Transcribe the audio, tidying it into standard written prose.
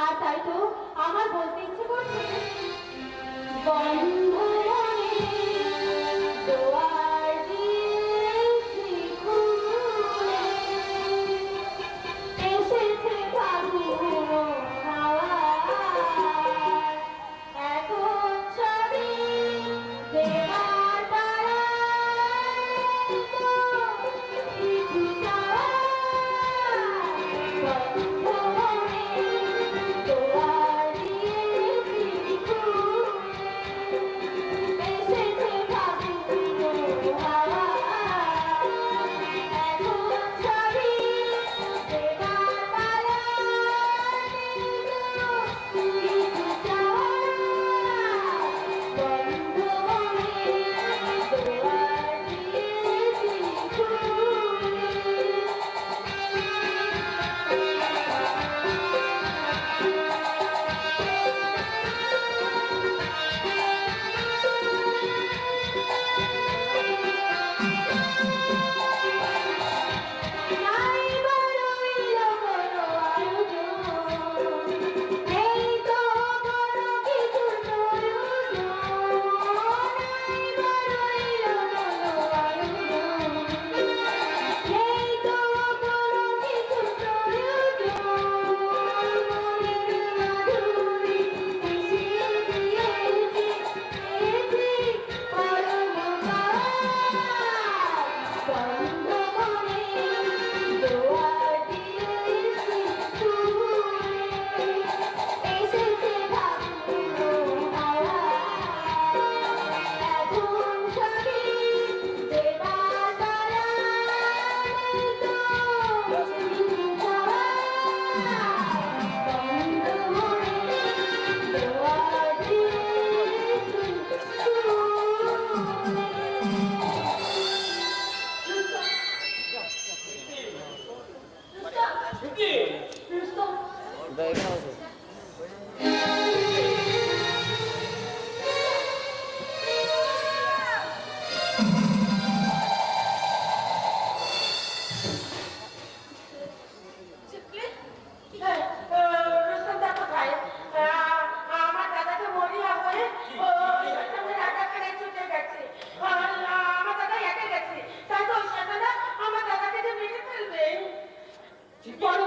আর তাই তো আমার বলতে ইচ্ছে করছে, বন্ধ মনে দোয়ার দিয়েছি খুলে, এসেছে ফাগুন হাওয়া, এখন সবই দেবার পালা, কিছু চাওয়া, বন্ধ মনে দোয়ার দিয়েছি খুলে, এসেছে ফাগুন হাওয়া, এখন সবই দেবার পালা, কিছু চাওয়া, বন্ধ মনে দোয়ার দিয়েছি খুলে। নাই বড় এলো কোনো আয়োজন, নেই তো কোনো কিছুর প্রয়োজন, নাই বড় এলো কোনো আয়োজন, নেই তো কোনো কিছুর প্রয়োজন, মনের মাধুরী মিশিয়ে দিয়েছি, পেয়েছি পরম পাওয়া, বন্ধ মনে দোয়ার দিয়েছি খুলে, এসেছে ফাগুন হাওয়া, এখন সবই দেবার পালা, নেই তো কিছু চাওয়া, বন্ধ মনে দোয়ার দিয়েছি আমার দাদাকে মরিয়া বলে ওই শয়তানের একা ফেলে ছুটে গেছে। আমার দাদা একা গেছে, তাই তো ওই শয়তানটা আমার দাদাকে যে মেরে ফেলবে। বড়